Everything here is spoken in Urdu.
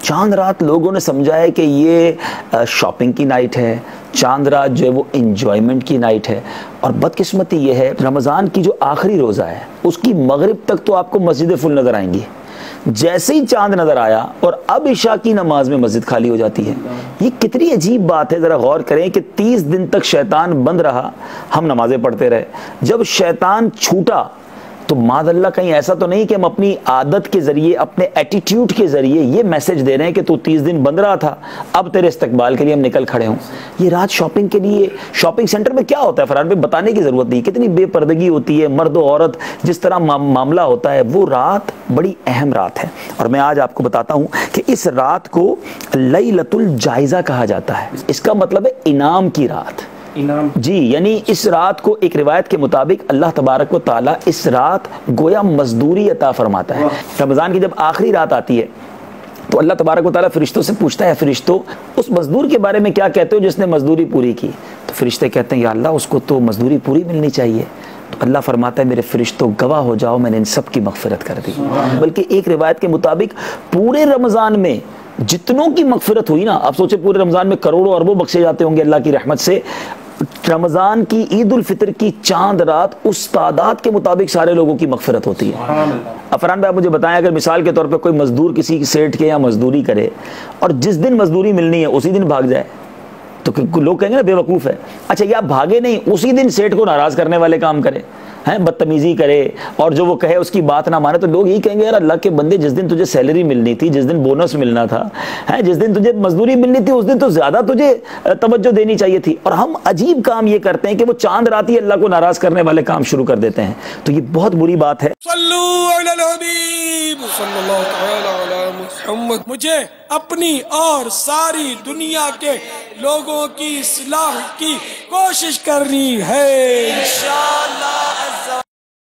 چاند رات لوگوں نے سمجھا ہے کہ یہ شاپنگ کی نائٹ ہے، چاند رات جو ہے وہ انجوائمنٹ کی نائٹ ہے. اور بدقسمتی یہ ہے رمضان کی جو آخری روزہ ہے اس کی مغرب تک تو آپ کو مسجدیں فل نظر آئیں گی. جیسے ہی چاند نظر آیا اور اب عشاء کی نماز میں مسجد خالی ہو جاتی ہے. یہ کتنی عجیب بات ہے، ذرا غور کریں کہ 30 دن تک شیطان بند رہا، ہم نمازیں پڑھتے رہے. جب شیطان چھوٹا تو معاذ اللہ کہیں ایسا تو نہیں کہ ہم اپنی عادت کے ذریعے، اپنے ایٹیٹیوڈ کے ذریعے یہ میسج دے رہے ہیں کہ تو 30 دن بند رہا تھا، اب تیرے استقبال کے لیے ہم نکل کھڑے ہوں. یہ رات شاپنگ کے لیے، شاپنگ سینٹر میں کیا ہوتا ہے فرحان بھائی بتانے کی ضرورت نہیں، کتنی بے پردگی ہوتی ہے، مرد و عورت جس طرح معاملہ ہوتا ہے. وہ رات بڑی اہم رات ہے اور میں آج آپ کو بتاتا ہوں کہ اس رات کو لیلۃ الجائزہ کہا جاتا ہے. اس کا مطلب ہے انعام کی رات. جی، یعنی اس رات کو ایک روایت کے مطابق اللہ تبارک و تعالیٰ اس رات گویا مزدوری عطا فرماتا ہے. رمضان کی جب آخری رات آتی ہے تو اللہ تبارک و تعالیٰ فرشتوں سے پوچھتا ہے، فرشتوں اس مزدور کے بارے میں کیا کہتے ہو جس نے مزدوری پوری کی؟ تو فرشتے کہتے ہیں یا اللہ اس کو تو مزدوری پوری ملنی چاہیے. تو اللہ فرماتا ہے میرے فرشتوں گواہ ہو جاؤ میں نے ان سب کی مغفرت کر دی. بلکہ ایک روایت کے مطابق پورے رمضان میں جتنوں کی مغفرت ہوئی نا، آپ سوچے پورے رمضان میں کروڑوں اربوں بخشے جاتے ہوں گے اللہ کی رحمت سے. رمضان کی عید الفطر کی چاند رات اس تعداد کے مطابق سارے لوگوں کی مغفرت ہوتی ہے. فرحان بھائی آپ مجھے بتائیں اگر مثال کے طور پہ کوئی مزدور کسی سیٹ کے یا مزدوری کرے اور جس دن مزدوری ملنی ہے اسی دن بھاگ جائے تو لوگ کہیں گے نا بے وقوف ہے. اچھا یہ آپ بھاگے نہیں، اسی دن سیٹ کو ناراض کرنے والے کام کرے ہیں، بدتمیزی کرے اور جو وہ کہے اس کی بات نہ مانے، تو لوگ یہی کہیں گے یار اللہ کے بندے جس دن تجھے سیلری ملنی تھی، جس دن بونس ملنا تھا، جس دن تجھے مزدوری ملنی تھی اس دن تو زیادہ تجھے توجہ دینی چاہیے تھی. اور ہم عجیب کام یہ کرتے ہیں کہ وہ چاند رات ہی اللہ کو ناراض کرنے والے کام شروع کر دیتے ہیں. تو یہ بہت بری بات ہے. صلو علی الحبیب صلی اللہ تعالی علی محمد. مجھے اپنی اور ساری دنیا کے لوگوں کی اصلاح کی کوشش کرنی ہے.